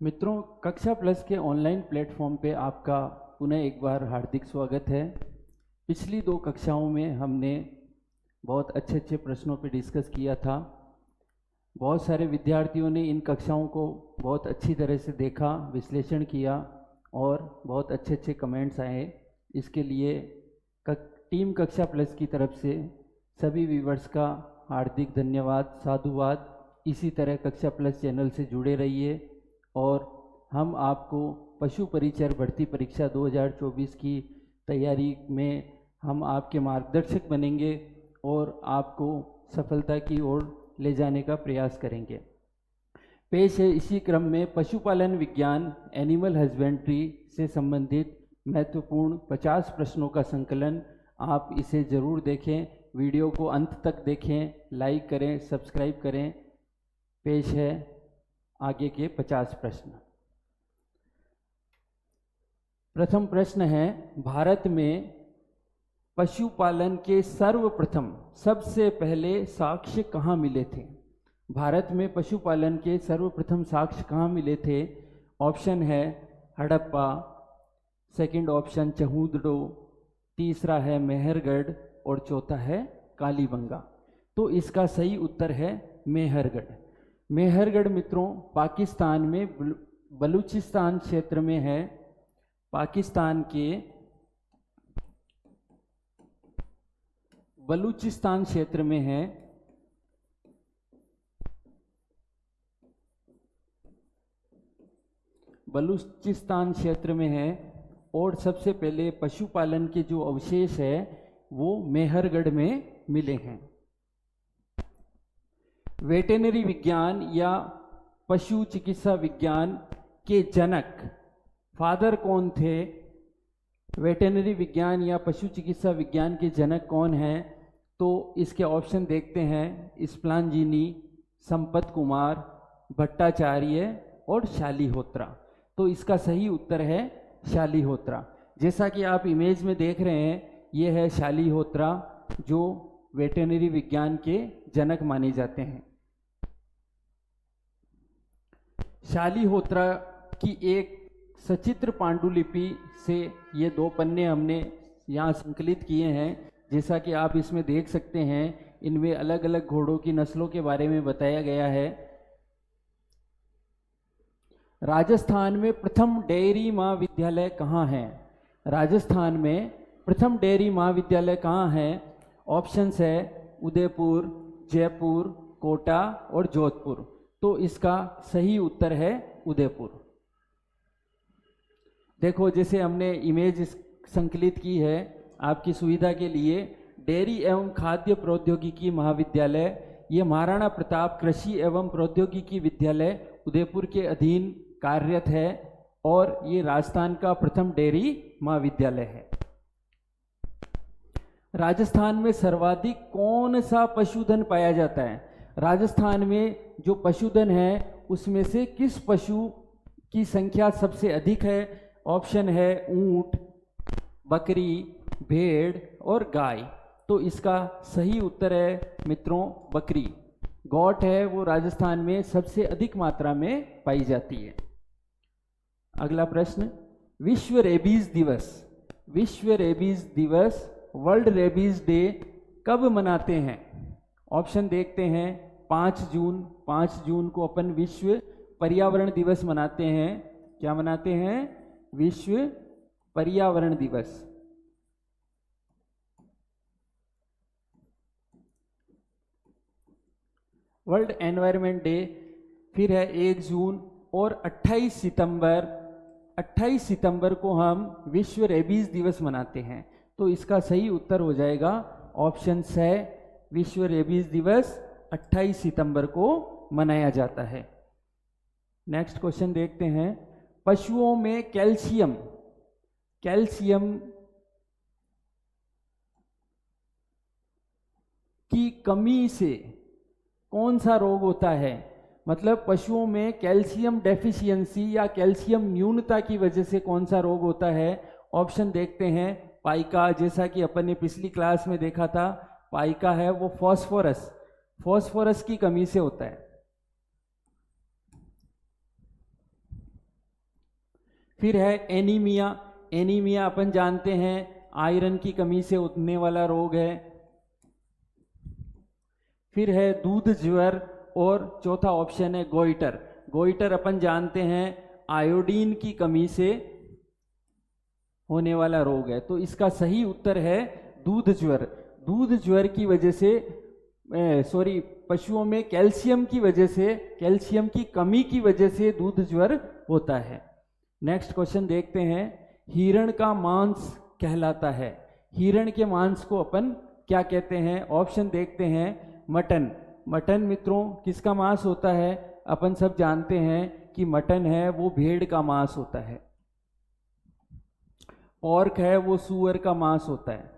मित्रों, कक्षा प्लस के ऑनलाइन प्लेटफॉर्म पे आपका पुनः एक बार हार्दिक स्वागत है। पिछली 2 कक्षाओं में हमने बहुत अच्छे अच्छे प्रश्नों पे डिस्कस किया था। बहुत सारे विद्यार्थियों ने इन कक्षाओं को बहुत अच्छी तरह से देखा, विश्लेषण किया और बहुत अच्छे अच्छे कमेंट्स आए। इसके लिए टीम कक्षा प्लस की तरफ से सभी व्यूवर्स का हार्दिक धन्यवाद, साधुवाद। इसी तरह कक्षा प्लस चैनल से जुड़े रहिए और हम आपको पशु परिचर भर्ती परीक्षा 2024 की तैयारी में हम आपके मार्गदर्शक बनेंगे और आपको सफलता की ओर ले जाने का प्रयास करेंगे। पेश है इसी क्रम में पशुपालन विज्ञान एनिमल हस्बेंड्री से संबंधित महत्वपूर्ण 50 प्रश्नों का संकलन। आप इसे ज़रूर देखें, वीडियो को अंत तक देखें, लाइक करें, सब्सक्राइब करें। पेश है आगे के 50 प्रश्न। प्रथम प्रश्न है, भारत में पशुपालन के सर्वप्रथम सबसे पहले साक्ष्य कहाँ मिले थे? भारत में पशुपालन के सर्वप्रथम साक्ष्य कहाँ मिले थे? ऑप्शन है हड़प्पा, सेकंड ऑप्शन चहूदड़ो, तीसरा है मेहरगढ़ और चौथा है कालीबंगा। तो इसका सही उत्तर है मेहरगढ़। मेहरगढ़ मित्रों पाकिस्तान में बलूचिस्तान क्षेत्र में है। पाकिस्तान के बलूचिस्तान क्षेत्र में है। बलूचिस्तान क्षेत्र में है और सबसे पहले पशुपालन के जो अवशेष है वो मेहरगढ़ में मिले हैं। वेटेनरी विज्ञान या पशु चिकित्सा विज्ञान के जनक फादर कौन थे? वेटेनरी विज्ञान या पशु चिकित्सा विज्ञान के जनक कौन हैं? तो इसके ऑप्शन देखते हैं, स्प्लांजीनी, संपत कुमार, भट्टाचार्य और शालिहोत्रा। तो इसका सही उत्तर है शालिहोत्रा। जैसा कि आप इमेज में देख रहे हैं, ये है शालिहोत्रा जो वेटेनरी विज्ञान के जनक माने जाते हैं। शालिहोत्रा की एक सचित्र पांडुलिपि से ये 2 पन्ने हमने यहाँ संकलित किए हैं। जैसा कि आप इसमें देख सकते हैं, इनमें अलग अलग घोड़ों की नस्लों के बारे में बताया गया है। राजस्थान में प्रथम डेयरी महाविद्यालय कहाँ है? राजस्थान में प्रथम डेयरी महाविद्यालय कहाँ है? ऑप्शंस है उदयपुर, जयपुर, कोटा और जोधपुर। तो इसका सही उत्तर है उदयपुर। देखो, जैसे हमने इमेज संकलित की है आपकी सुविधा के लिए, डेयरी एवं खाद्य प्रौद्योगिकी महाविद्यालय, ये महाराणा प्रताप कृषि एवं प्रौद्योगिकी विद्यालय उदयपुर के अधीन कार्यरत है और ये राजस्थान का प्रथम डेयरी महाविद्यालय है। राजस्थान में सर्वाधिक कौन सा पशुधन पाया जाता है? राजस्थान में जो पशुधन है उसमें से किस पशु की संख्या सबसे अधिक है? ऑप्शन है ऊंट, बकरी, भेड़ और गाय। तो इसका सही उत्तर है मित्रों बकरी। गौट है वो राजस्थान में सबसे अधिक मात्रा में पाई जाती है। अगला प्रश्न, विश्व रेबीज दिवस, विश्व रेबीज दिवस, वर्ल्ड रेबीज डे कब मनाते हैं? ऑप्शन देखते हैं, 5 जून, 5 जून को अपन विश्व पर्यावरण दिवस मनाते हैं। क्या मनाते हैं? विश्व पर्यावरण दिवस। वर्ल्ड एनवायरनमेंट डे फिर है 1 जून और 28 सितंबर, 28 सितंबर को हम विश्व रेबीज दिवस मनाते हैं। तो इसका सही उत्तर हो जाएगा ऑप्शन है विश्व रेबीज दिवस 28 सितंबर को मनाया जाता है। नेक्स्ट क्वेश्चन देखते हैं, पशुओं में कैल्शियम, कैल्शियम की कमी से कौन सा रोग होता है? मतलब पशुओं में कैल्शियम डेफिशिएंसी या कैल्शियम न्यूनता की वजह से कौन सा रोग होता है? ऑप्शन देखते हैं, पाइका, जैसा कि अपन ने पिछली क्लास में देखा था, पाइका है वो फॉस्फोरस, फॉस्फोरस की कमी से होता है। फिर है एनीमिया। एनीमिया अपन जानते हैं आयरन की कमी से होने वाला रोग है। फिर है दूध ज्वर, और चौथा ऑप्शन है गोइटर। गोइटर अपन जानते हैं आयोडीन की कमी से होने वाला रोग है। तो इसका सही उत्तर है दूध ज्वर। दूध ज्वर की वजह से पशुओं में कैल्शियम की वजह से, कैल्शियम की कमी की वजह से दूध ज्वर होता है। नेक्स्ट क्वेश्चन देखते हैं। हिरण का मांस कहलाता है। हिरण के मांस को अपन क्या कहते हैं? ऑप्शन देखते हैं। मटन। मटन मित्रों किसका मांस होता है? अपन सब जानते हैं कि मटन है वो भेड़ का मांस होता है। पोर्क है वो सूअर का मांस होता है।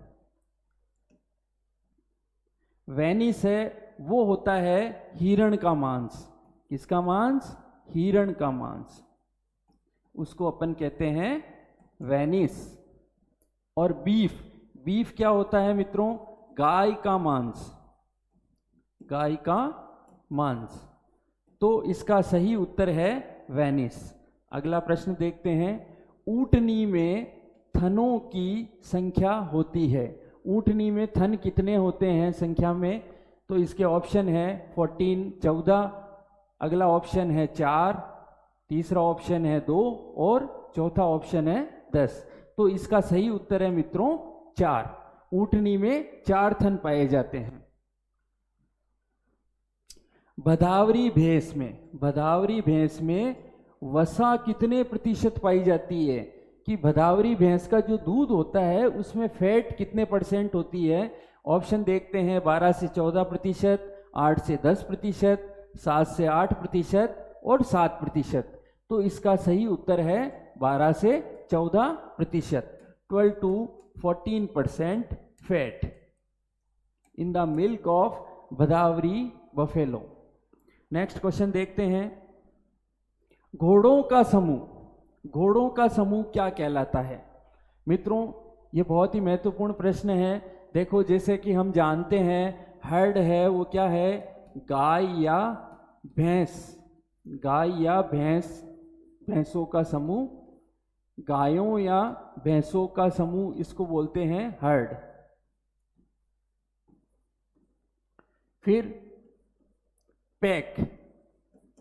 वेनिस है वो होता है हिरण का मांस। किसका मांस? हिरण का मांस, उसको अपन कहते हैं वेनिस। और बीफ, बीफ क्या होता है मित्रों? गाय का मांस, गाय का मांस। तो इसका सही उत्तर है वेनिस। अगला प्रश्न देखते हैं। ऊंटनी में थनों की संख्या होती है। ऊंटनी में थन कितने होते हैं संख्या में? तो इसके ऑप्शन है 14, 14। अगला ऑप्शन है 4, तीसरा ऑप्शन है 2 और चौथा ऑप्शन है 10। तो इसका सही उत्तर है मित्रों 4। ऊंटनी में 4 थन पाए जाते हैं। भदावरी भैंस में, भदावरी भैंस में वसा कितने प्रतिशत पाई जाती है? कि भदावरी भैंस का जो दूध होता है उसमें फैट कितने % होती है? ऑप्शन देखते हैं। 12 से 14%, 8 से 10%, 7 से 8% और 7%। तो इसका सही उत्तर है 12 से 14%। 12 to 14% fat in the milk of Bhadawari buffalo. Next question देखते हैं। घोड़ों का समूह, घोड़ों का समूह क्या कहलाता है? मित्रों ये बहुत ही महत्वपूर्ण प्रश्न है। देखो जैसे कि हम जानते हैं हर्ड है वो क्या है? गाय या भैंस, गाय या भैंस, भैंसों का समूह, गायों या भैंसों का समूह, इसको बोलते हैं हर्ड। फिर pack,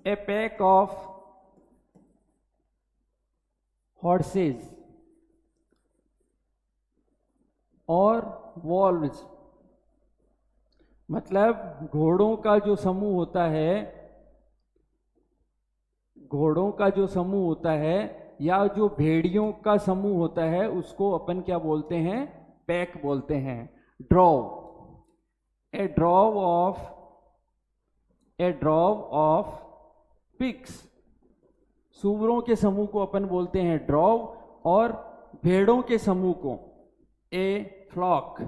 A pack of horses और वॉल्व्स, मतलब घोड़ों का जो समूह होता है, घोड़ों का जो समूह होता है या जो भेड़ियों का समूह होता है उसको अपन क्या बोलते हैं? पैक बोलते हैं। Drove, A drove of, A drove of pigs, सूअरों के समूह को अपन बोलते हैं ड्रॉव, और भेड़ों के समूह को a flock,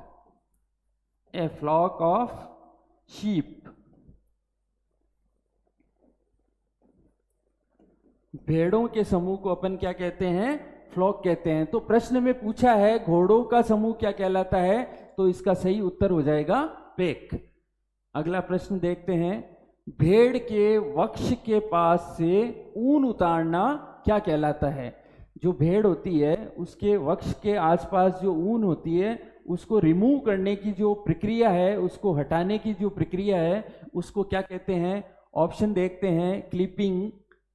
a flock of sheep. भेड़ों के समूह को अपन क्या कहते हैं? फ्लॉक कहते हैं। तो प्रश्न में पूछा है घोड़ों का समूह क्या कहलाता है, तो इसका सही उत्तर हो जाएगा पैक। अगला प्रश्न देखते हैं। भेड़ के वक्ष के पास से ऊन उतारना क्या कहलाता है? जो भेड़ होती है उसके वक्ष के आसपास जो ऊन होती है उसको रिमूव करने की जो प्रक्रिया है, उसको हटाने की जो प्रक्रिया है, उसको क्या कहते हैं? ऑप्शन देखते हैं। क्लिपिंग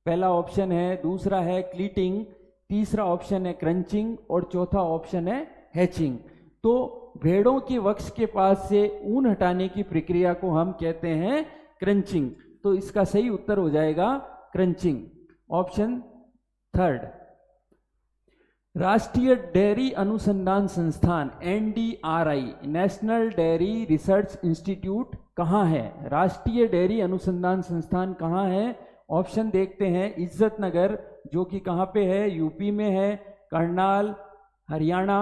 पहला ऑप्शन है, दूसरा है क्लीटिंग, तीसरा ऑप्शन है क्रंचिंग और चौथा ऑप्शन है हैचिंग। तो भेड़ों के वक्ष के पास से ऊन हटाने की प्रक्रिया को हम कहते हैं क्रंचिंग। तो इसका सही उत्तर हो जाएगा क्रंचिंग, ऑप्शन 3। राष्ट्रीय डेयरी अनुसंधान संस्थान NDRI, national dairy research institute कहाँ है? राष्ट्रीय डेयरी अनुसंधान संस्थान कहाँ है? ऑप्शन देखते हैं। इज्जत नगर, जो कि कहाँ पे है? यूपी में है। करनाल हरियाणा,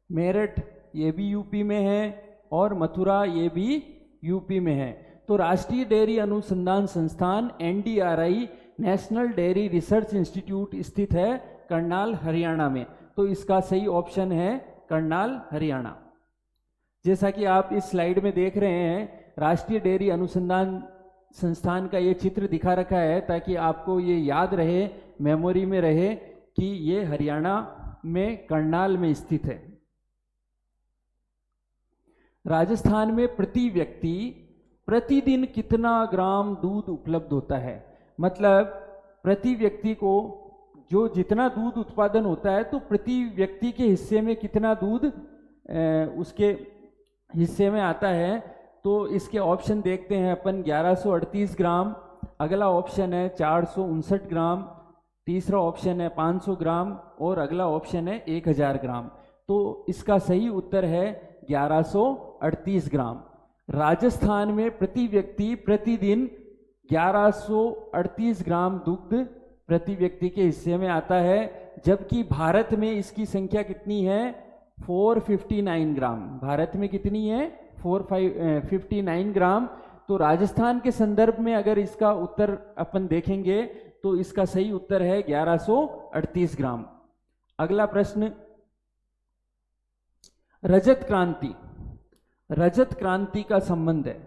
मेरठ ये भी यूपी में है, और मथुरा ये भी यूपी में है। तो राष्ट्रीय डेयरी अनुसंधान संस्थान NDRI, national dairy research institute स्थित है करनाल हरियाणा में। तो इसका सही ऑप्शन है करनाल हरियाणा। जैसा कि आप इस स्लाइड में देख रहे हैं, राष्ट्रीय डेयरी अनुसंधान संस्थान का ये चित्र दिखा रखा है ताकि आपको ये याद रहे, मेमोरी में रहे कि ये हरियाणा में करनाल में स्थित है। राजस्थान में प्रति व्यक्ति प्रतिदिन कितना ग्राम दूध उपलब्ध होता है? मतलब प्रति व्यक्ति को जो जितना दूध उत्पादन होता है तो प्रति व्यक्ति के हिस्से में कितना दूध उसके हिस्से में आता है। तो इसके ऑप्शन देखते हैं अपन। 1138 ग्राम, अगला ऑप्शन है 459 ग्राम, तीसरा ऑप्शन है 500 ग्राम और अगला ऑप्शन है 1000 ग्राम। तो इसका सही उत्तर है 1138 ग्राम। राजस्थान में प्रति व्यक्ति प्रतिदिन 1138 ग्राम दुग्ध प्रति व्यक्ति के हिस्से में आता है, जबकि भारत में इसकी संख्या कितनी है? 459 ग्राम। भारत में कितनी है? 459 ग्राम। तो राजस्थान के संदर्भ में अगर इसका उत्तर अपन देखेंगे तो इसका सही उत्तर है 1138 ग्राम। अगला प्रश्न, रजत क्रांति। रजत क्रांति का संबंध है।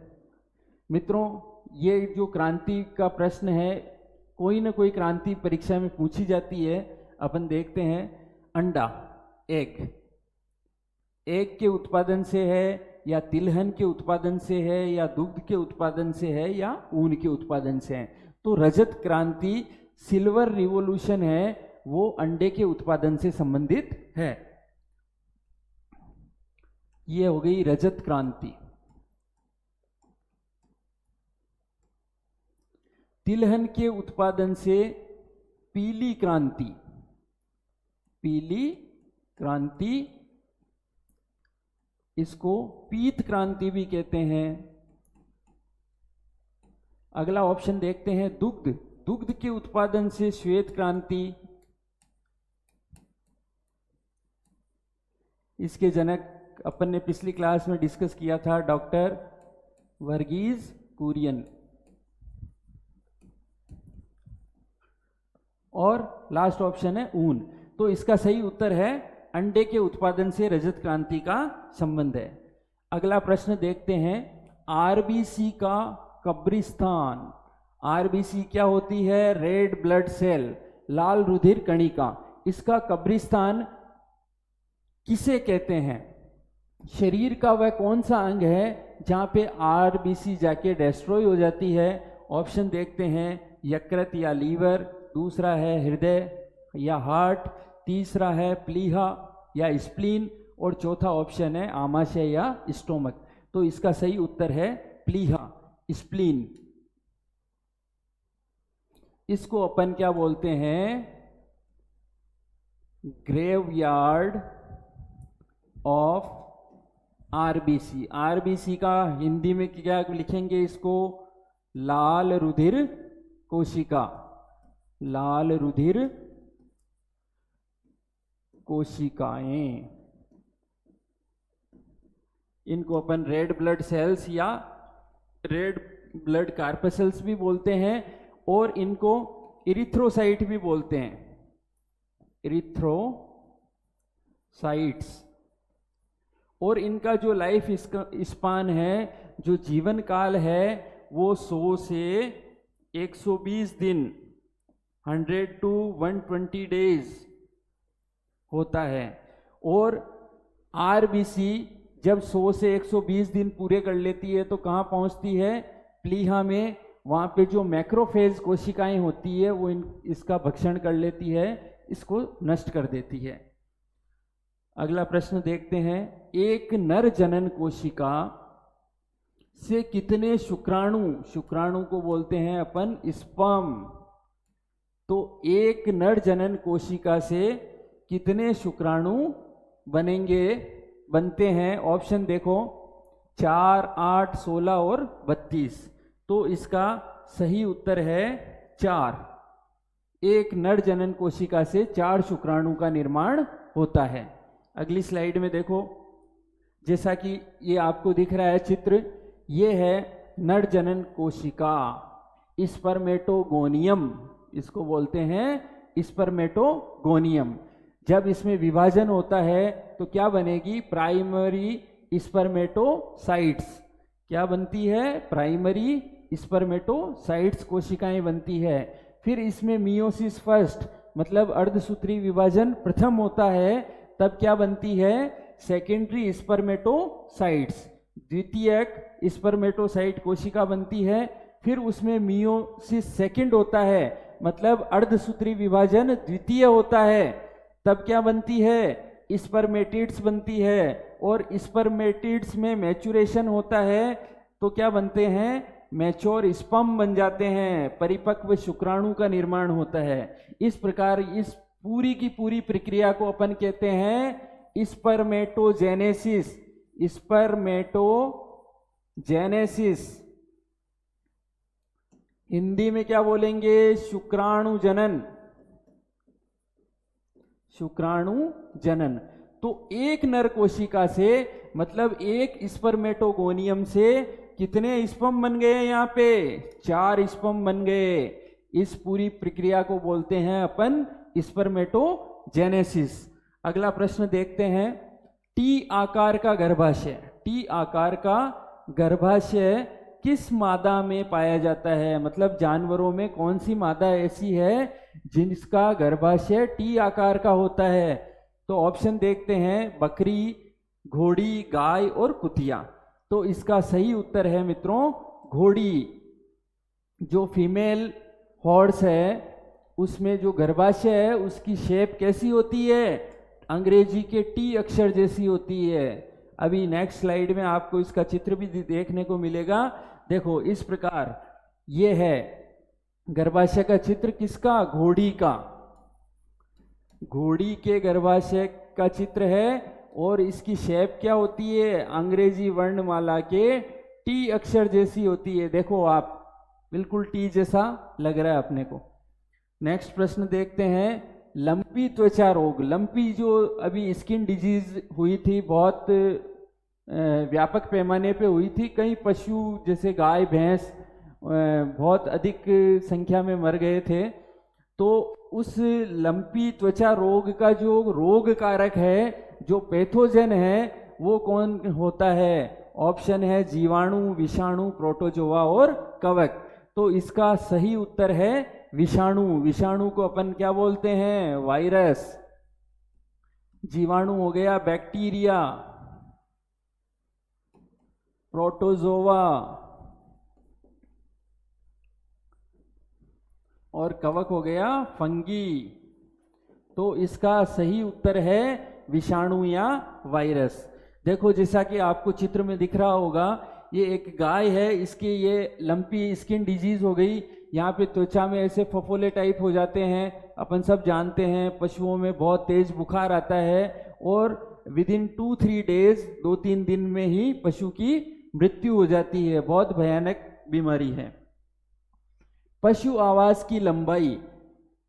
मित्रों, ये जो क्रांति का प्रश्न है, कोई ना कोई क्रांति परीक्षा में पूछी जाती है। अपन देखते हैं। अंडा, एग, एग के उत्पादन से है या तिलहन के उत्पादन से है या दुग्ध के उत्पादन से है या ऊन के उत्पादन से है। तो रजत क्रांति, सिल्वर रिवॉल्यूशन है, वो अंडे के उत्पादन से संबंधित है। ये हो गई रजत क्रांति। तिलहन के उत्पादन से पीली क्रांति, पीली क्रांति, इसको पीत क्रांति भी कहते हैं। अगला ऑप्शन देखते हैं। दुग्ध, दुग्ध के उत्पादन से श्वेत क्रांति, इसके जनक अपन ने पिछली क्लास में डिस्कस किया था, डॉक्टर वर्गीज कुरियन। और लास्ट ऑप्शन है ऊन। तो इसका सही उत्तर है अंडे के उत्पादन से रजत क्रांति का संबंध है। अगला प्रश्न देखते हैं। आरबीसी का कब्रिस्तान। आरबीसी क्या होती है? रेड ब्लड सेल, लाल रुधिर कणिका। इसका कब्रिस्तान किसे कहते हैं? शरीर का वह कौन सा अंग है जहां पे आरबीसी जाके डिस्ट्रॉय हो जाती है? ऑप्शन देखते हैं। यकृत या लीवर, दूसरा है हृदय या हार्ट, तीसरा है प्लीहा या स्प्लीन और चौथा ऑप्शन है आमाशय या स्टोमक। तो इसका सही उत्तर है प्लीहा, स्प्लीन। इसको अपन क्या बोलते हैं? Graveyard of RBC. आरबीसी का हिंदी में क्या लिखेंगे? इसको लाल रुधिर कोशिका, लाल रुधिर कोशिकाएं। इनको अपन रेड ब्लड सेल्स या रेड ब्लड कार्पसेल्स भी बोलते हैं और इनको इरिथ्रोसाइट भी बोलते हैं, इरिथ्रोसाइट्स। और इनका जो लाइफ स्पान है, जो जीवन काल है, वो 100 से 120 दिन, 100 to 120 डेज होता है। और आरबीसी जब 100 से 120 दिन पूरे कर लेती है तो कहाँ पहुँचती है? प्लीहा में। वहाँ पे जो मैक्रोफेज कोशिकाएं होती है वो इसका भक्षण कर लेती है, इसको नष्ट कर देती है। अगला प्रश्न देखते हैं। एक नर जनन कोशिका से कितने शुक्राणु, शुक्राणु को बोलते हैं अपन स्पर्म। तो एक नर जनन कोशिका से कितने शुक्राणु बनते हैं? ऑप्शन देखो, 4, 8, 16 और 32। तो इसका सही उत्तर है 4। एक नर जनन कोशिका से 4 शुक्राणु का निर्माण होता है। अगली स्लाइड में देखो, जैसा कि ये आपको दिख रहा है चित्र, ये है नर जनन कोशिका, स्पर्मेटोगोनियम इसको बोलते हैं, स्पर्मेटोगोनियम। जब इसमें विभाजन होता है तो क्या बनेगी? Primary spermatocytes. क्या बनती है? प्राइमरी स्पर्मेटोसाइट्स कोशिकाएं बनती है। फिर इसमें मियोसिस फर्स्ट मतलब अर्धसूत्री विभाजन प्रथम होता है, तब क्या बनती है, सेकेंडरी स्पर्मेटोसाइट्स, द्वितीयक स्पर्मेटोसाइट कोशिका बनती है। फिर उसमें मियोसिस सेकंड होता है, मतलब अर्धसूत्री विभाजन द्वितीय होता है, तब क्या बनती है, स्पर्मेटिड्स बनती है। और स्पर्मेटिड्स में मैचुरेशन होता है तो क्या बनते हैं, मैच्योर स्पर्म बन जाते हैं, परिपक्व शुक्राणु का निर्माण होता है। इस प्रकार इस पूरी की पूरी प्रक्रिया को अपन कहते हैं स्पर्मेटोजेनेसिस। स्पर्मेटोजेनेसिस हिंदी में क्या बोलेंगे, शुक्राणु जनन, शुक्राणु जनन। तो एक नर कोशिका से मतलब एक स्पर्मेटोगोनियम से कितने स्पर्म बन गए, यहाँ पे 4 स्पर्म बन गए। इस पूरी प्रक्रिया को बोलते हैं अपन स्पर्मेटोजेनेसिस। अगला प्रश्न देखते हैं, टी आकार का गर्भाशय, टी आकार का गर्भाशय किस मादा में पाया जाता है, मतलब जानवरों में कौन सी मादा ऐसी है जिसका गर्भाशय टी आकार का होता है। तो ऑप्शन देखते हैं, बकरी, घोड़ी, गाय और कुतिया। तो इसका सही उत्तर है मित्रों घोड़ी। जो फीमेल हॉर्स है उसमें जो गर्भाशय है उसकी शेप कैसी होती है, अंग्रेजी के टी अक्षर जैसी होती है। अभी नेक्स्ट स्लाइड में आपको इसका चित्र भी देखने को मिलेगा। देखो इस प्रकार ये है गर्भाशय का चित्र, किसका, घोड़ी का, घोड़ी के गर्भाशय का चित्र है। और इसकी शेप क्या होती है, अंग्रेजी वर्णमाला के टी अक्षर जैसी होती है। देखो आप बिल्कुल टी जैसा लग रहा है अपने को। नेक्स्ट प्रश्न देखते हैं, लंपी त्वचा रोग। लंपी जो अभी स्किन डिजीज हुई थी, बहुत व्यापक पैमाने पे हुई थी, कई पशु जैसे गाय भैंस बहुत अधिक संख्या में मर गए थे। तो उस लंपी त्वचा रोग का जो रोग कारक है, जो पैथोजन है, वो कौन होता है। ऑप्शन है जीवाणु, विषाणु, प्रोटोजोआ और कवक। तो इसका सही उत्तर है विषाणु। विषाणु को अपन क्या बोलते हैं, वायरस। जीवाणु हो गया बैक्टीरिया, प्रोटोजोआ और कवक हो गया फंगी। तो इसका सही उत्तर है विषाणु या वायरस। देखो जैसा कि आपको चित्र में दिख रहा होगा, ये एक गाय है, इसके ये लंपी स्किन डिजीज हो गई, यहाँ पे त्वचा में ऐसे फफोले टाइप हो जाते हैं। अपन सब जानते हैं पशुओं में बहुत तेज बुखार आता है और विदिन 2-3 डेज, 2-3 दिन में ही पशु की मृत्यु हो जाती है। बहुत भयानक बीमारी है। पशु आवास की लंबाई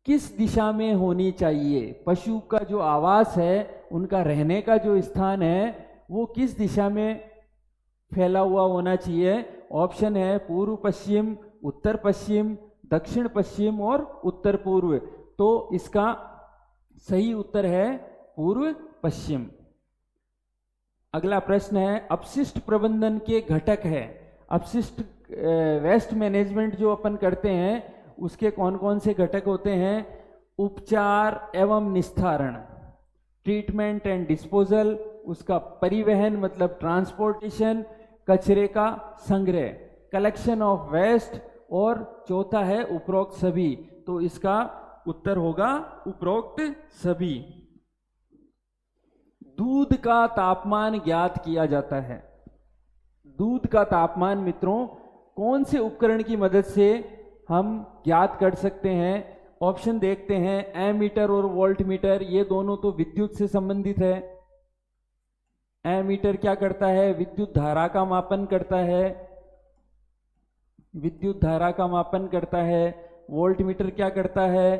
किस दिशा में होनी चाहिए। पशु का जो आवास है, उनका रहने का जो स्थान है, वो किस दिशा में फैला हुआ होना चाहिए। ऑप्शन है पूर्व पश्चिम, उत्तर पश्चिम, दक्षिण पश्चिम और उत्तर पूर्व। तो इसका सही उत्तर है पूर्व पश्चिम। अगला प्रश्न है, अपशिष्ट प्रबंधन के घटक है। अपशिष्ट वेस्ट मैनेजमेंट जो अपन करते हैं उसके कौन कौन से घटक होते हैं। उपचार एवं निस्तारण, ट्रीटमेंट एंड डिस्पोजल, उसका परिवहन मतलब ट्रांसपोर्टेशन, कचरे का संग्रह, कलेक्शन ऑफ वेस्ट, और चौथा है उपरोक्त सभी। तो इसका उत्तर होगा उपरोक्त सभी। दूध का तापमान ज्ञात किया जाता है। दूध का तापमान मित्रों कौन से उपकरण की मदद से हम ज्ञात कर सकते हैं। ऑप्शन देखते हैं, एमीटर और वोल्ट मीटर, ये दोनों तो विद्युत से संबंधित है। एमीटर क्या करता है, विद्युत धारा का मापन करता है, विद्युत धारा का मापन करता है। वोल्ट मीटर क्या करता है,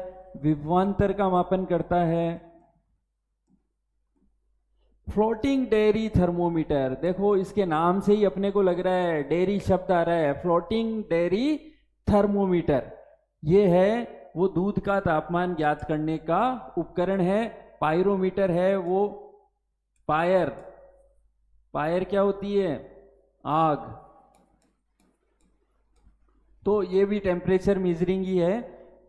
विभवांतर का मापन करता है। फ्लोटिंग डेयरी थर्मोमीटर, देखो इसके नाम से ही अपने को लग रहा है डेयरी शब्द आ रहा है। फ्लोटिंग डेयरी थर्मोमीटर ये है वो दूध का तापमान ज्ञात करने का उपकरण है। पायरोमीटर है वो फायर, फायर क्या होती है, आग। तो ये भी टेम्परेचर मेजरिंग ही है।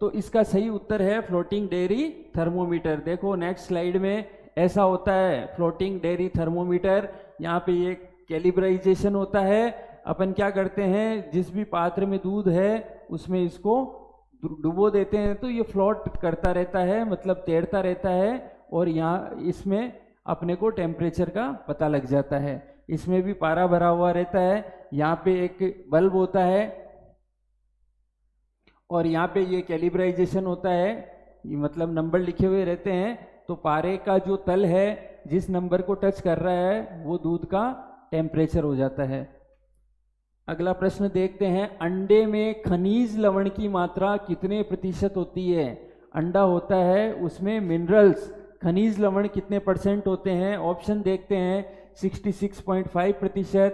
तो इसका सही उत्तर है फ्लोटिंग डेयरी थर्मोमीटर। देखो नेक्स्ट स्लाइड में ऐसा होता है फ्लोटिंग डेयरी थर्मोमीटर। यहाँ पे ये कैलिब्राइजेशन होता है। अपन क्या करते हैं, जिस भी पात्र में दूध है उसमें इसको डुबो देते हैं तो ये फ्लोट करता रहता है, मतलब तैरता रहता है, और यहाँ इसमें अपने को टेम्परेचर का पता लग जाता है। इसमें भी पारा भरा हुआ रहता है। यहाँ पे एक बल्ब होता है और यहाँ पे ये कैलिब्राइजेशन होता है, ये मतलब नंबर लिखे हुए रहते हैं। तो पारे का जो तल है जिस नंबर को टच कर रहा है वो दूध का टेम्परेचर हो जाता है। अगला प्रश्न देखते हैं, अंडे में खनिज लवण की मात्रा कितने प्रतिशत होती है? अंडा होता है उसमें मिनरल्स खनिज लवण कितने परसेंट होते हैं? ऑप्शन देखते हैं, 66.5%,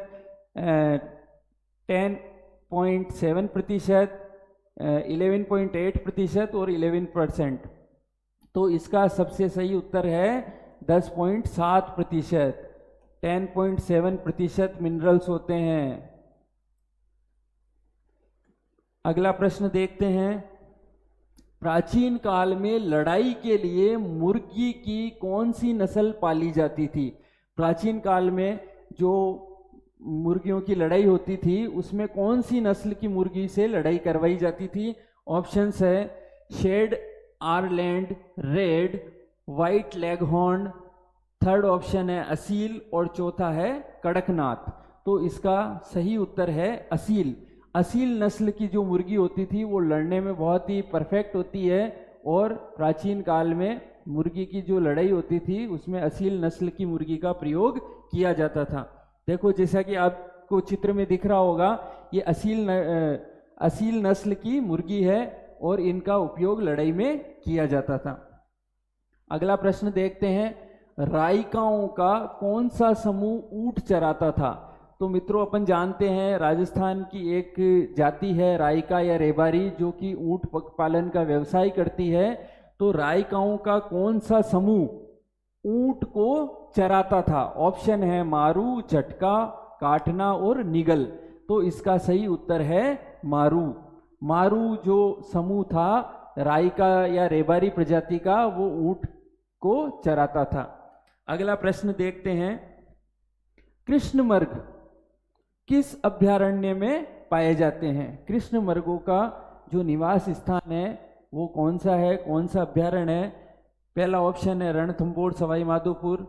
10.7%, 11.8% और 11%। तो इसका सबसे सही उत्तर है 10.7%। 10.7% मिनरल्स होते हैं। अगला प्रश्न देखते हैं, प्राचीन काल में लड़ाई के लिए मुर्गी की कौन सी नस्ल पाली जाती थी? प्राचीन काल में जो मुर्गियों की लड़ाई होती थी उसमें कौन सी नस्ल की मुर्गी से लड़ाई करवाई जाती थी? ऑप्शंस है शेड, Island, Red, White Leghorn, third option है असील और चौथा है कड़कनाथ। तो इसका सही उत्तर है असील। असील नस्ल की जो मुर्गी होती थी वो लड़ने में बहुत ही परफेक्ट होती है, और प्राचीन काल में मुर्गी की जो लड़ाई होती थी उसमें असील नस्ल की मुर्गी का प्रयोग किया जाता था। देखो जैसा कि आपको चित्र में दिख रहा होगा, ये असील नस्ल की मुर्गी है और इनका उपयोग लड़ाई में किया जाता था। अगला प्रश्न देखते हैं, राइकाओं का कौन सा समूह ऊंट चराता था? तो मित्रों अपन जानते हैं राजस्थान की एक जाति है राइका या रेबारी जो कि ऊंट पालन का व्यवसाय करती है। तो राइकाओं का कौन सा समूह ऊंट को चराता था? ऑप्शन है मारू, झटका, काटना और निगल। तो इसका सही उत्तर है मारू। मारू जो समूह था राइका या रेबारी प्रजाति का वो ऊंट को चराता था। अगला प्रश्न देखते हैं, कृष्णमृग किस अभयारण्य में पाए जाते हैं? कृष्णमृगों का जो निवास स्थान है वो कौन सा है, कौन सा अभयारण्य है? पहला ऑप्शन है रणथंभौर सवाई माधोपुर,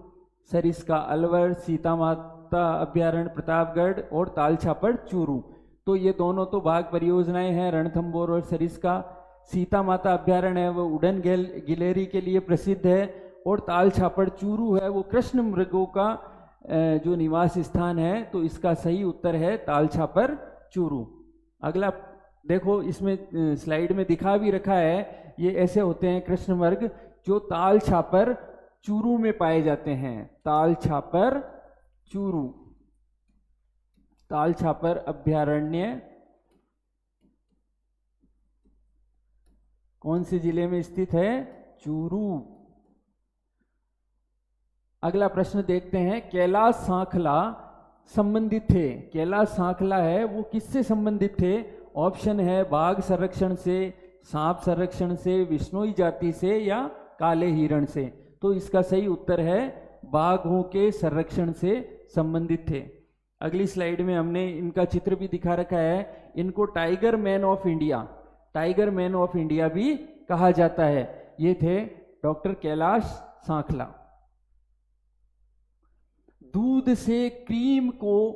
सरिस्का अलवर, सीता माता अभयारण्य प्रतापगढ़ और तालछापर चूरू। तो ये दोनों तो बाघ परियोजनाएं हैं, रणथंभौर और सरिस्का। सीता माता अभयारण्य है वो उड़न गिलेरी के लिए प्रसिद्ध है, और तालछापर चूरू है वो कृष्ण मृगों का जो निवास स्थान है। तो इसका सही उत्तर है तालछापर चूरू। अगला देखो इसमें स्लाइड में दिखा भी रखा है, ये ऐसे होते हैं कृष्ण मृग जो तालछापर चूरू में पाए जाते हैं। तालछापर चूरू, तालछापर अभयारण्य कौन से जिले में स्थित है? चूरू। अगला प्रश्न देखते हैं, कैलाश सांखला संबंधित थे। कैलाश सांखला है वो किससे संबंधित थे? ऑप्शन है बाघ संरक्षण से, सांप संरक्षण से, विश्नोई जाति से या काले हिरण से। तो इसका सही उत्तर है बाघों के संरक्षण से संबंधित थे। अगली स्लाइड में हमने इनका चित्र भी दिखा रखा है। इनको tiger man of India, tiger man of India भी कहा जाता है। ये थे डॉक्टर कैलाश सांखला। दूध से क्रीम को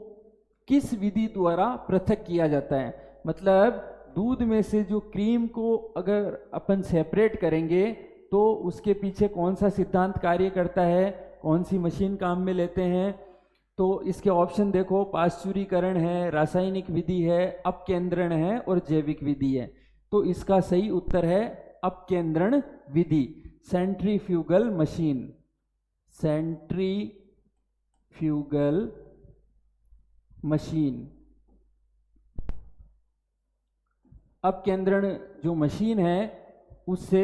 किस विधि द्वारा पृथक किया जाता है? मतलब दूध में से जो क्रीम को अगर अपन सेपरेट करेंगे तो उसके पीछे कौन सा सिद्धांत कार्य करता है, कौन सी मशीन काम में लेते हैं? तो इसके ऑप्शन देखो, पाश्चुरीकरण है, रासायनिक विधि है, अपकेंद्रण है और जैविक विधि है। तो इसका सही उत्तर है अपकेंद्रण विधि, सेंट्रीफ्यूगल मशीन। सेंट्रीफ्यूगल मशीन, अपकेंद्रण जो मशीन है उससे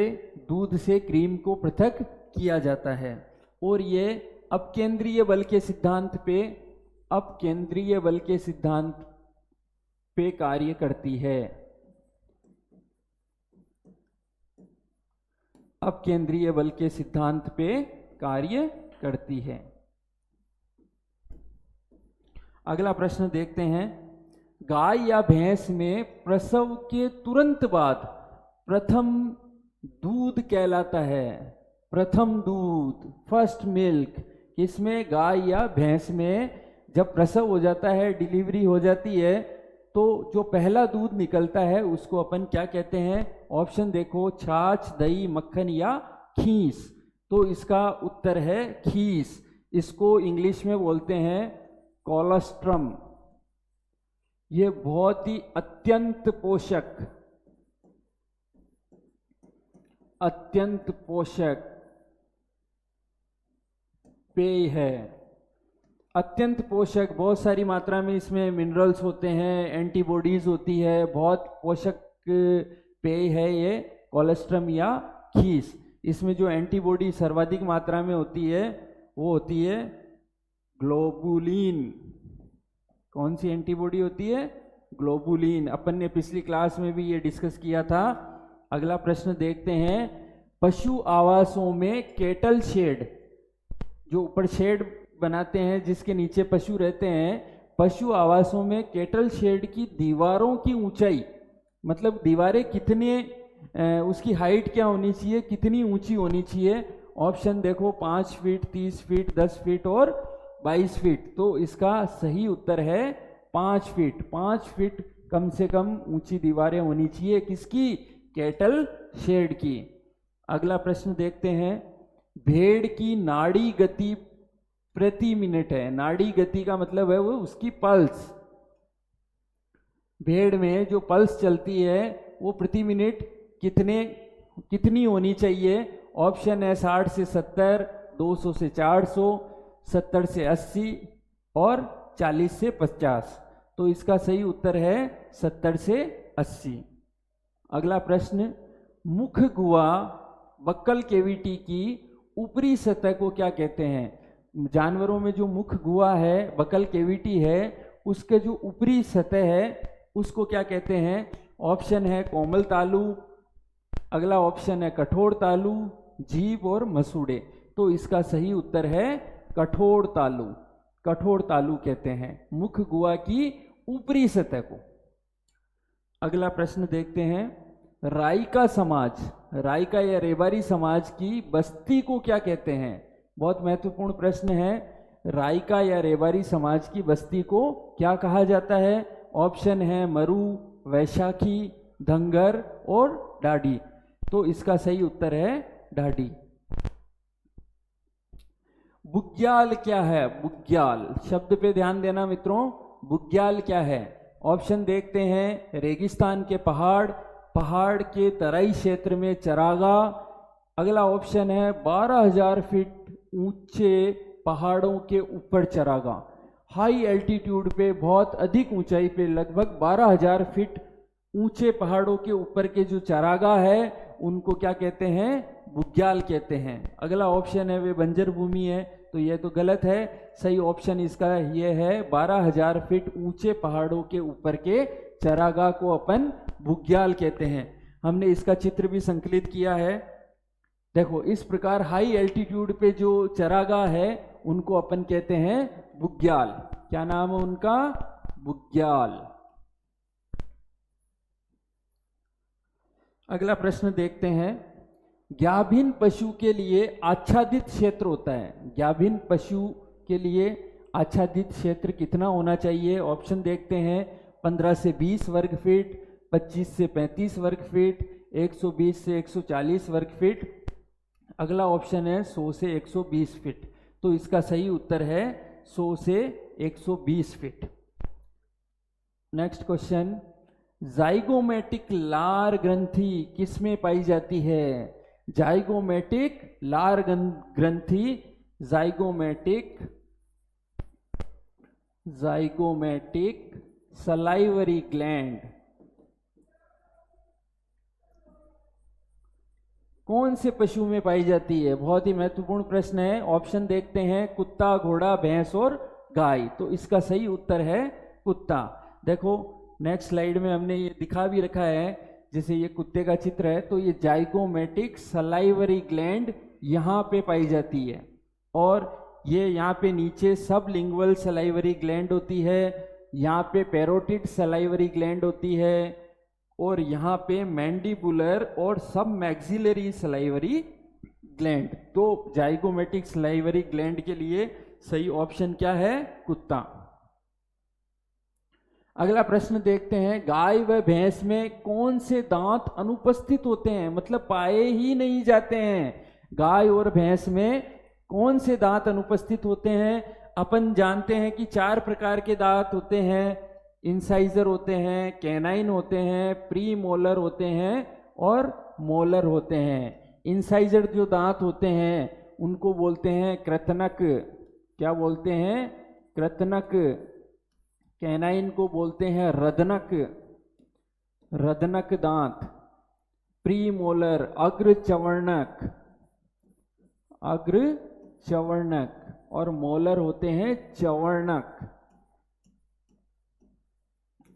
दूध से क्रीम को पृथक किया जाता है। और ये अपकेंद्रीय बल के सिद्धांत पे, अपकेंद्रीय बल के सिद्धांत पे कार्य करती है। अपकेंद्रीय बल के सिद्धांत पे कार्य करती है। अगला प्रश्न देखते हैं, गाय या भैंस में प्रसव के तुरंत बाद प्रथम दूध कहलाता है। प्रथम दूध, फर्स्ट मिल्क, किसमें? गाय या भैंस में जब प्रसव हो जाता है, डिलीवरी हो जाती है, तो जो पहला दूध निकलता है उसको अपन क्या कहते हैं? ऑप्शन देखो, छाछ, दही, मक्खन या खीस। तो इसका उत्तर है खीस। इसको इंग्लिश में बोलते हैं कोलोस्ट्रम। ये बहुत ही अत्यंत पोषक पेय है। अत्यंत पोषक, बहुत सारी मात्रा में इसमें मिनरल्स होते हैं, एंटीबॉडीज होती है, बहुत पोषक पेय है ये कोलोस्ट्रम या खीस। इसमें जो एंटीबॉडी सर्वाधिक मात्रा में होती है वो होती है ग्लोबुलिन। कौन सी एंटीबॉडी होती है? ग्लोबुलिन। अपन ने पिछली क्लास में भी ये डिस्कस किया था। अगला प्रश्न देखते हैं, पशु आवासों में केटल शेड, जो ऊपर शेड बनाते हैं जिसके नीचे पशु रहते हैं, पशु आवासों में केटल शेड की दीवारों की ऊंचाई, मतलब दीवारें कितने, उसकी हाइट क्या होनी चाहिए, कितनी ऊंची होनी चाहिए? ऑप्शन देखो, 5 फीट, 30 फीट, 10 फीट और 22 फीट। तो इसका सही उत्तर है 5 फीट। 5 फीट कम से कम ऊंची दीवारें होनी चाहिए, किसकी? केटल शेड की। अगला प्रश्न देखते हैं, भेड़ की नाड़ी गति प्रति मिनट है। नाड़ी गति का मतलब है वो उसकी पल्स। भेड़ में जो पल्स चलती है वो प्रति मिनट कितनी होनी चाहिए? ऑप्शन है 60 से 70, 200 से 400, 70 से 80 और 40 से 50। तो इसका सही उत्तर है 70 से 80। अगला प्रश्न, मुख गुहा बक्कल कैविटी की ऊपरी सतह को क्या कहते हैं? जानवरों में जो मुख गुहा है, बक्कल कैविटी है, उसके जो ऊपरी सतह है उसको क्या कहते हैं? ऑप्शन है कोमल तालु, अगला ऑप्शन है कठोर तालु, जीभ और मसूड़े। तो इसका सही उत्तर है कठोर तालु। कठोर तालु कहते हैं मुख गुहा की ऊपरी सतह को। अगला प्रश्न देखते हैं, राइका समाज, राइका या रेबारी समाज की बस्ती को क्या कहते हैं? बहुत महत्वपूर्ण प्रश्न है। राइका या रेबारी समाज की बस्ती को क्या कहा जाता है? ऑप्शन है मरु, वैशाखी, धंगर और डाडी। तो इसका सही उत्तर है डाडी। बुग्याल क्या है? बुग्याल शब्द पे ध्यान देना मित्रों। बुग्याल क्या है? ऑप्शन देखते हैं, रेगिस्तान के पहाड़, पहाड़ के तराई क्षेत्र में चरागाह। अगला ऑप्शन है 12,000 फीट ऊंचे पहाड़ों के ऊपर चरागाह। हाई एल्टीट्यूड पे, बहुत अधिक ऊंचाई पे, लगभग 12,000 फीट ऊंचे पहाड़ों के ऊपर के जो चरागाह है उनको क्या कहते हैं? बुग्याल कहते हैं। अगला ऑप्शन है वे बंजर भूमि है, तो यह तो गलत है। सही ऑप्शन इसका ये है 12,000 फीट ऊंचे पहाड़ों के ऊपर के चरागाह को अपन बुग्याल कहते हैं। हमने इसका चित्र भी संकलित किया है। देखो, इस प्रकार हाई एल्टीट्यूड पे जो चरागाह है उनको अपन कहते हैं बुग्याल। क्या नाम है उनका? बुग्याल। अगला प्रश्न देखते हैं, गाभिन पशु के लिए आच्छादित क्षेत्र होता है। गाभिन पशु के लिए आच्छादित क्षेत्र कितना होना चाहिए? ऑप्शन देखते हैं, 15 से 20 वर्ग फीट, 25 से 35 वर्ग फीट, 120 से 140 वर्ग फीट। अगला ऑप्शन है 100 से 120 फीट। तो इसका सही उत्तर है 100 से 120 फीट। नेक्स्ट क्वेश्चन, जाइगोमेटिक लार ग्रंथि किसमें पाई जाती है? जाइगोमेटिक लार ग्रंथि, जाइगोमेटिक सलाइवरी ग्लैंड कौन से पशु में पाई जाती है? बहुत ही महत्वपूर्ण प्रश्न है। ऑप्शन देखते हैं, कुत्ता, घोड़ा, भैंस और गाय। तो इसका सही उत्तर है कुत्ता। देखो नेक्स्ट स्लाइड में हमने ये दिखा भी रखा है जैसे ये कुत्ते का चित्र है, तो ये जाइगोमेटिक सलाइवरी ग्लैंड यहाँ पे पाई जाती है, और ये यहाँ पे नीचे सब लिंगुअल सलाइवरी ग्लैंड होती है, यहाँ पे पैरोटिड सलाइवरी ग्लैंड होती है, और यहाँ पे मैंडिबुलर और सब मैक्सिलरी सलाइवरी ग्लैंड। तो जाइगोमेटिक सलाइवरी ग्लैंड के लिए सही ऑप्शन क्या है? कुत्ता। अगला प्रश्न देखते हैं, गाय व भैंस में कौन से दांत अनुपस्थित होते हैं, मतलब पाए ही नहीं जाते हैं। गाय और भैंस में कौन से दांत अनुपस्थित होते हैं? अपन जानते हैं कि 4 प्रकार के दांत होते हैं, इंसाइजर होते हैं, कैनाइन होते हैं, प्री मोलर होते हैं और मोलर होते हैं। इंसाइजर जो दांत होते हैं उनको बोलते हैं कृतनक। क्या बोलते हैं? कृतनक। कैनाइन को बोलते हैं रदनक, रदनक दांत। प्री मोलर अग्र चवर्णक, अग्र चवर्णक, और मोलर होते हैं चवर्णक।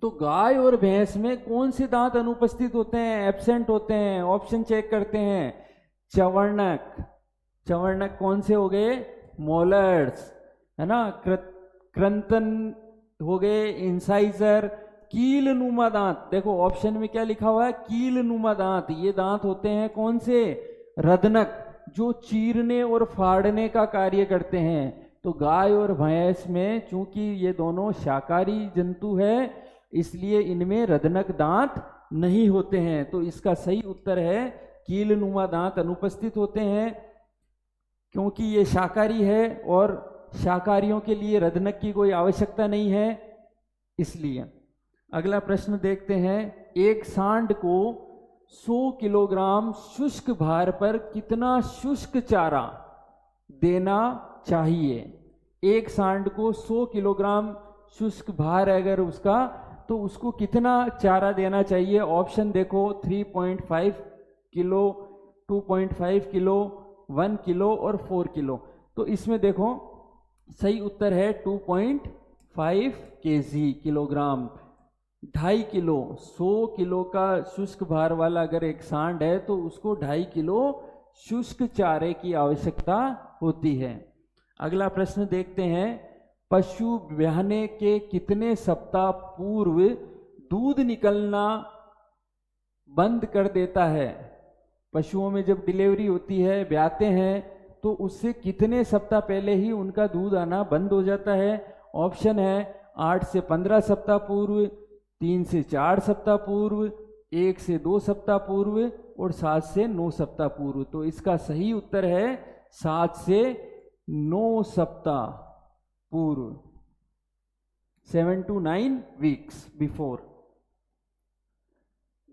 तो गाय और भैंस में कौन से दांत अनुपस्थित होते हैं, एब्सेंट होते हैं? ऑप्शन चेक करते हैं। चवर्णक, चवर्णक कौन से हो गए? मोलर्स, है ना। कृंतन हो गए, इंसाइजर। कील नुमा दांत, देखो ऑप्शन में क्या लिखा हुआ है? कील नुमा दांत। ये दांत होते हैं कौन से? रदनक, जो चीरने और फाड़ने का कार्य करते हैं। तो गाय और भैंस में चूंकि ये दोनों शाकाहारी जंतु है, इसलिए इनमें रदनक दांत नहीं होते हैं। तो इसका सही उत्तर है कील नुमा दांत अनुपस्थित होते हैं, क्योंकि ये शाकाहारी है और शाकाहारियों के लिए रदनक की कोई आवश्यकता नहीं है, इसलिए। अगला प्रश्न देखते हैं, एक सांड को 100 किलोग्राम शुष्क भार पर कितना शुष्क चारा देना चाहिए? एक सांड को 100 किलोग्राम शुष्क भार अगर उसका, तो उसको कितना चारा देना चाहिए? ऑप्शन देखो, 3.5 किलो, 2.5 किलो, 1 किलो और 4 किलो। तो इसमें देखो सही उत्तर है 2.5 kg, किलोग्राम। 2.5 किलो, 100 किलो का शुष्क भार वाला अगर एक सांड है तो उसको 2.5 किलो शुष्क चारे की आवश्यकता होती है। अगला प्रश्न देखते हैं, पशु ब्याहने के कितने सप्ताह पूर्व दूध निकलना बंद कर देता है? पशुओं में जब डिलीवरी होती है, ब्याहते हैं, तो उससे कितने सप्ताह पहले ही उनका दूध आना बंद हो जाता है? ऑप्शन है 8 से 15 सप्ताह पूर्व, 3 से 4 सप्ताह पूर्व, 1 से 2 सप्ताह पूर्व और 7 से 9 सप्ताह पूर्व। तो इसका सही उत्तर है 7 से 9 सप्ताह पूर्व, 7 to 9 वीक्स बिफोर।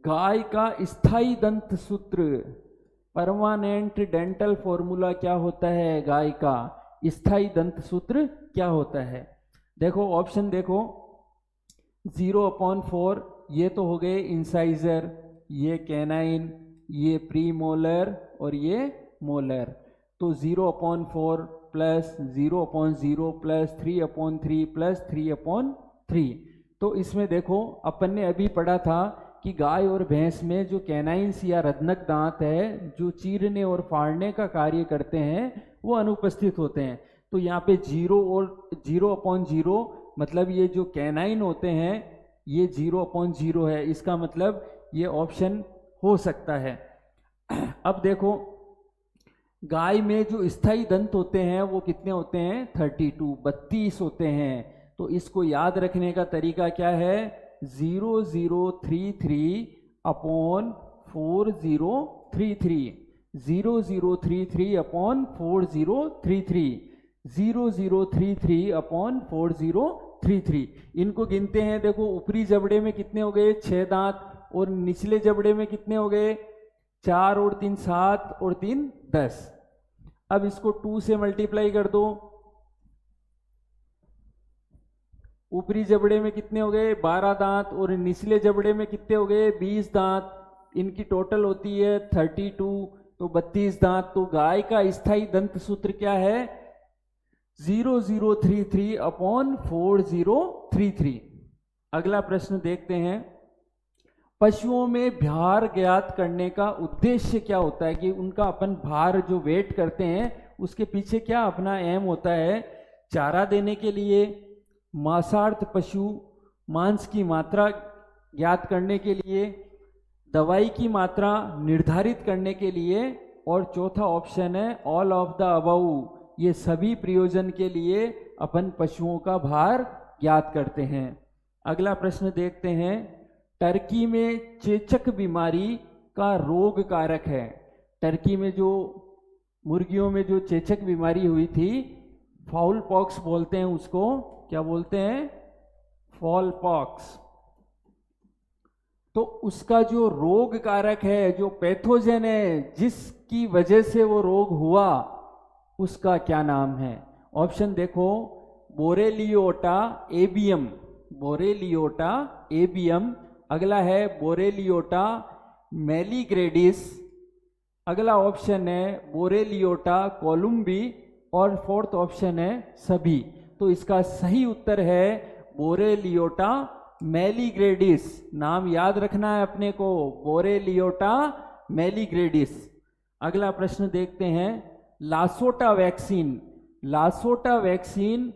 गाय का स्थायी दंत सूत्र, परमानेंट डेंटल फॉर्मूला क्या होता है? गाय का स्थायी दंत सूत्र क्या होता है? देखो ऑप्शन देखो, 0/4, ये तो हो गए इंसाइजर, ये कैनाइन, ये प्री मोलर और ये मोलर। तो 0/4 प्लस 0/0 प्लस 3/3 प्लस 3/3। तो इसमें देखो अपन ने अभी पढ़ा था कि गाय और भैंस में जो कैनाइन्स या रदनक दांत है, जो चीरने और फाड़ने का कार्य करते हैं, वो अनुपस्थित होते हैं। तो यहाँ पे 0 और 0/0, मतलब ये जो कैनाइन होते हैं ये 0/0 है, इसका मतलब ये ऑप्शन हो सकता है। अब देखो, गाय में जो स्थायी दंत होते हैं वो कितने होते हैं? 32 होते हैं। तो इसको याद रखने का तरीका क्या है? 0033/4033, 0033/4033, 0033/4033। इनको गिनते हैं, देखो ऊपरी जबड़े में कितने हो गए? 6 दांत, और निचले जबड़े में कितने हो गए? 4 और 3 7 और 3 10। अब इसको 2 से मल्टीप्लाई कर दो। ऊपरी जबड़े में कितने हो गए? 12 दांत, और निचले जबड़े में कितने हो गए? 20 दांत। इनकी टोटल होती है 32, तो 32 दांत। तो गाय का स्थायी दंत सूत्र क्या है? 0033/4033। अगला प्रश्न देखते हैं, पशुओं में भार ज्ञात करने का उद्देश्य क्या होता है, कि उनका अपन भार जो वेट करते हैं उसके पीछे क्या अपना एम होता है? चारा देने के लिए, मांसार्थ पशु मांस की मात्रा ज्ञात करने के लिए, दवाई की मात्रा निर्धारित करने के लिए, और चौथा ऑप्शन है ऑल ऑफ द अबव, ये सभी प्रयोजन के लिए अपन पशुओं का भार ज्ञात करते हैं। अगला प्रश्न देखते हैं, टर्की में चेचक बीमारी का रोग कारक है। टर्की में जो मुर्गियों में जो चेचक बीमारी हुई थी, फाउल पॉक्स बोलते हैं उसको, क्या बोलते हैं? Fall pox. तो उसका जो रोग कारक है, जो पैथोजन है जिसकी वजह से वो रोग हुआ, उसका क्या नाम है? ऑप्शन देखो, बोरेलियोटा एबियम, बोरेलियोटा एबियम। अगला है बोरेलियोटा मेलीग्रेडिस। अगला ऑप्शन है बोरेलियोटा कोलुम्बी, और फोर्थ ऑप्शन है सभी। तो इसका सही उत्तर है बोरेलियोटा मेलीग्रेडिस। नाम याद रखना है अपने को, बोरेलियोटा मेलीग्रेडिस। अगला प्रश्न देखते हैं, लासोटा वैक्सीन। लासोटा वैक्सीन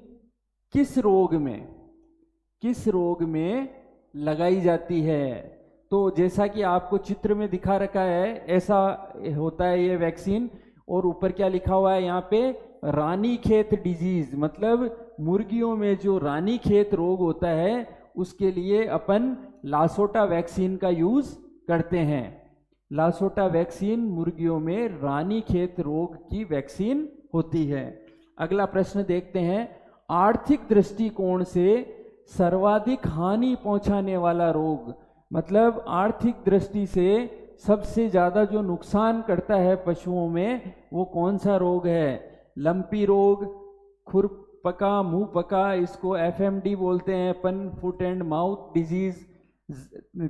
किस रोग में लगाई जाती है? तो जैसा कि आपको चित्र में दिखा रखा है, ऐसा होता है ये वैक्सीन। और ऊपर क्या लिखा हुआ है यहाँ पे? रानीखेत डिजीज, मतलब मुर्गियों में जो रानीखेत रोग होता है उसके लिए अपन लासोटा वैक्सीन का यूज करते हैं। लासोटा वैक्सीन मुर्गियों में रानीखेत रोग की वैक्सीन होती है। अगला प्रश्न देखते हैं, आर्थिक दृष्टिकोण से सर्वाधिक हानि पहुंचाने वाला रोग, मतलब आर्थिक दृष्टि से सबसे ज्यादा जो नुकसान करता है पशुओं में, वो कौन सा रोग है? लंपी रोग, खुरपका, मुंह पका, इसको एफएमडी बोलते हैं अपन, फुट एंड माउथ डिजीज।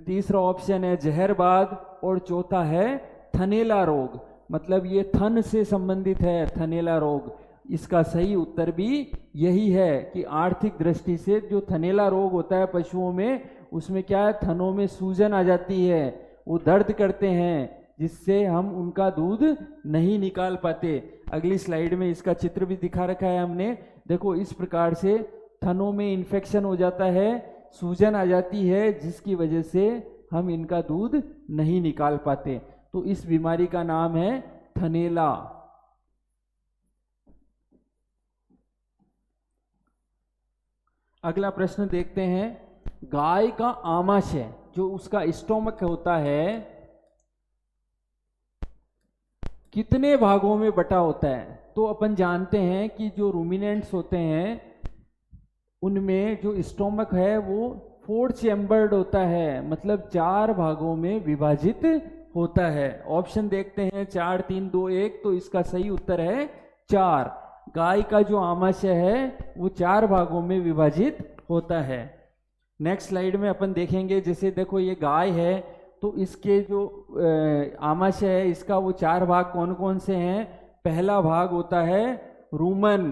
तीसरा ऑप्शन है जहरबाद, और चौथा है थनैला रोग, मतलब ये थन से संबंधित है, थनैला रोग। इसका सही उत्तर भी यही है कि आर्थिक दृष्टि से जो थनैला रोग होता है पशुओं में, उसमें क्या है, थनों में सूजन आ जाती है, वो दर्द करते हैं, जिससे हम उनका दूध नहीं निकाल पाते। अगली स्लाइड में इसका चित्र भी दिखा रखा है हमने। देखो, इस प्रकार से थनों में इन्फेक्शन हो जाता है, सूजन आ जाती है, जिसकी वजह से हम इनका दूध नहीं निकाल पाते। तो इस बीमारी का नाम है थनैला। अगला प्रश्न देखते हैं, गाय का आमाशय, जो उसका स्टोमक होता है, कितने भागों में बटा होता है? तो अपन जानते हैं कि जो रूमिनेंट्स होते हैं उनमें जो स्टोमक है वो 4 चैम्बर्ड होता है, मतलब 4 भागों में विभाजित होता है। ऑप्शन देखते हैं 4, 3, 2, 1। तो इसका सही उत्तर है 4। गाय का जो आमाशय है वो 4 भागों में विभाजित होता है। नेक्स्ट स्लाइड में अपन देखेंगे, जैसे देखो ये गाय है, तो इसके जो आमाशय है इसका वो 4 भाग कौन कौन से हैं? पहला भाग होता है रूमन,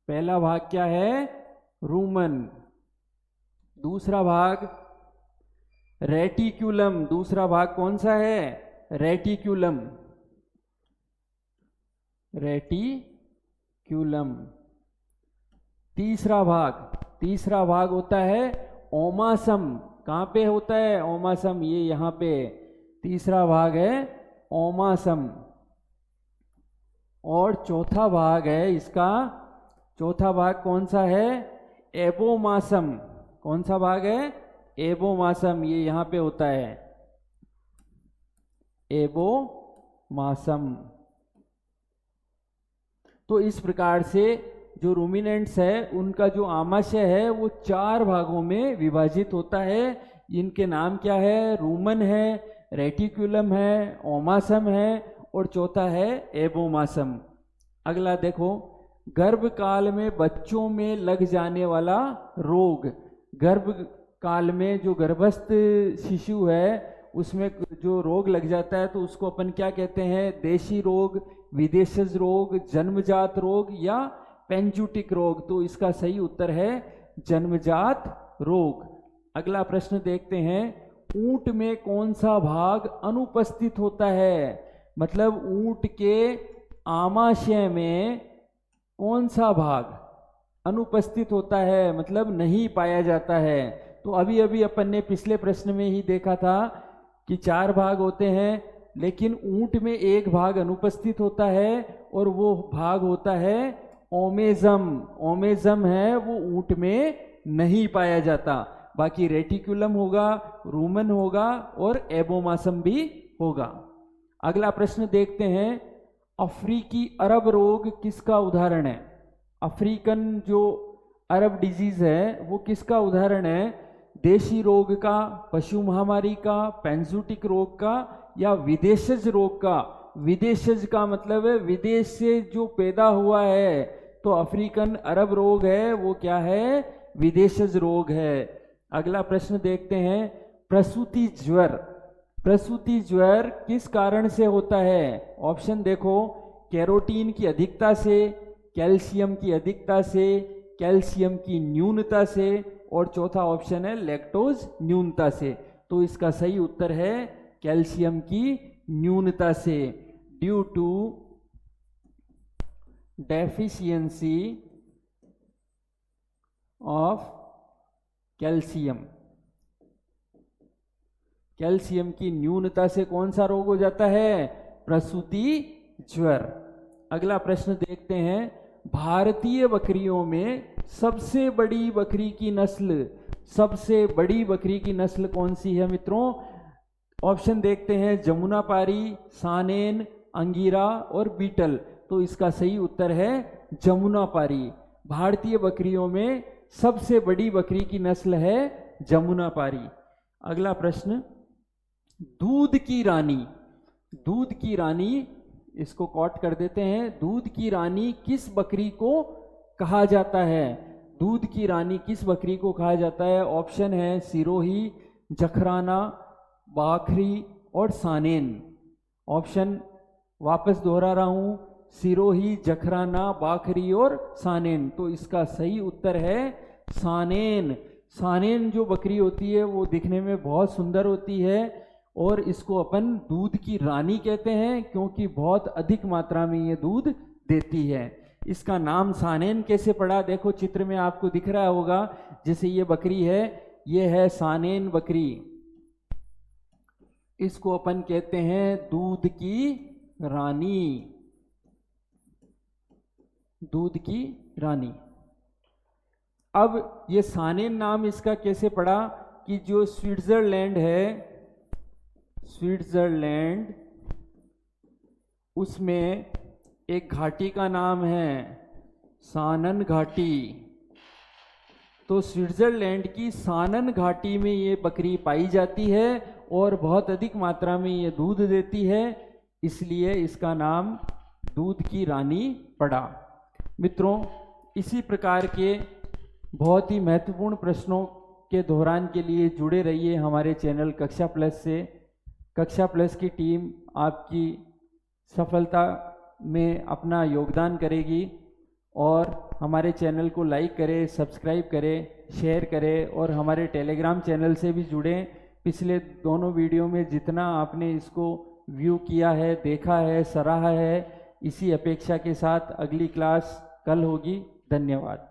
पहला भाग क्या है? रूमन। दूसरा भाग रेटिक्यूलम, दूसरा भाग कौन सा है? Reticulum, reticulum. तीसरा भाग होता है ओमासम। कहाँ पे होता है ओमासम? ये यहाँ पे तीसरा भाग है ओमासम। और चौथा भाग है इसका, चौथा भाग कौन सा है? एबोमासम। कौन सा भाग है? एबोमासम, ये यहाँ पे होता है एबोमासम। तो इस प्रकार से जो रूमिनेंट्स है उनका जो आमाशय है वो 4 भागों में विभाजित होता है। इनके नाम क्या है? रूमन है, रेटिक्यूलम है, ओमासम है, और चौथा है एबोमासम। अगला देखो, गर्भकाल में बच्चों में लग जाने वाला रोग। गर्भकाल में जो गर्भस्थ शिशु है उसमें जो रोग लग जाता है तो उसको अपन क्या कहते हैं? देशी रोग, विदेशज रोग, जन्मजात रोग या पेंजुटिक रोग। तो इसका सही उत्तर है जन्मजात रोग। अगला प्रश्न देखते हैं, ऊंट में कौन सा भाग अनुपस्थित होता है, मतलब ऊंट के आमाशय में कौन सा भाग अनुपस्थित होता है, मतलब नहीं पाया जाता है। तो अभी अभी अपन ने पिछले प्रश्न में ही देखा था कि 4 भाग होते हैं, लेकिन ऊंट में एक भाग अनुपस्थित होता है और वो भाग होता है ओमेजम। ओमेजम है वो ऊंट में नहीं पाया जाता। बाकी रेटिकुलम होगा, रूमन होगा और एबोमासम भी होगा। अगला प्रश्न देखते हैं, अफ्रीकी अरब रोग किसका उदाहरण है। अफ्रीकन जो अरब डिजीज है वो किसका उदाहरण है, देशी रोग का, पशु महामारी का, पेंजूटिक रोग का या विदेशज रोग का। विदेशज का मतलब है विदेश से जो पैदा हुआ है, तो अफ्रीकन अरब रोग है वो क्या है, विदेशज रोग है। अगला प्रश्न देखते हैं, प्रसूति ज्वर। प्रसूति ज्वर किस कारण से होता है। ऑप्शन देखो, कैरोटीन की अधिकता से, कैल्शियम की अधिकता से, कैल्शियम की न्यूनता से, और चौथा ऑप्शन है लैक्टोज न्यूनता से। तो इसका सही उत्तर है कैल्शियम की न्यूनता से, due to deficiency of calcium. Calcium की न्यूनता से कौन सा रोग हो जाता है, प्रसूति ज्वर। अगला प्रश्न देखते हैं, भारतीय बकरियों में सबसे बड़ी बकरी की नस्ल, सबसे बड़ी बकरी की नस्ल कौन सी है मित्रों। ऑप्शन देखते हैं, जमुनापारी, सानेन, अंगीरा और बीटल। तो इसका सही उत्तर है जमुनापारी। भारतीय बकरियों में सबसे बड़ी बकरी की नस्ल है जमुनापारी। अगला प्रश्न, दूध की रानी। दूध की रानी, इसको कॉट कर देते हैं, दूध की रानी किस बकरी को कहा जाता है। दूध की रानी किस बकरी को कहा जाता है। ऑप्शन है सिरोही, जखराना, बाखरी और सानेन। ऑप्शन वापस दोहरा रहा हूं, सिरोही, जखराना, बाखरी और सानेन। तो इसका सही उत्तर है सानेन। सानेन जो बकरी होती है वो दिखने में बहुत सुंदर होती है और इसको अपन दूध की रानी कहते हैं, क्योंकि बहुत अधिक मात्रा में ये दूध देती है। इसका नाम सानेन कैसे पड़ा, देखो चित्र में आपको दिख रहा होगा, जैसे ये बकरी है, ये है सानेन बकरी। इसको अपन कहते हैं दूध की रानी, दूध की रानी। अब ये सानेन नाम इसका कैसे पड़ा कि जो स्विट्जरलैंड है, स्विट्जरलैंड, उसमें एक घाटी का नाम है सानन घाटी। तो स्विट्जरलैंड की सानन घाटी में ये बकरी पाई जाती है और बहुत अधिक मात्रा में ये दूध देती है, इसलिए इसका नाम दूध की रानी पड़ा। मित्रों, इसी प्रकार के बहुत ही महत्वपूर्ण प्रश्नों के दोहरान के लिए जुड़े रहिए हमारे चैनल कक्षा प्लस से। कक्षा प्लस की टीम आपकी सफलता में अपना योगदान करेगी और हमारे चैनल को लाइक करें, सब्सक्राइब करें, शेयर करें और हमारे टेलीग्राम चैनल से भी जुड़ें। पिछले दोनों वीडियो में जितना आपने इसको व्यू किया है, देखा है, सराहा है, इसी अपेक्षा के साथ अगली क्लास कल होगी। धन्यवाद।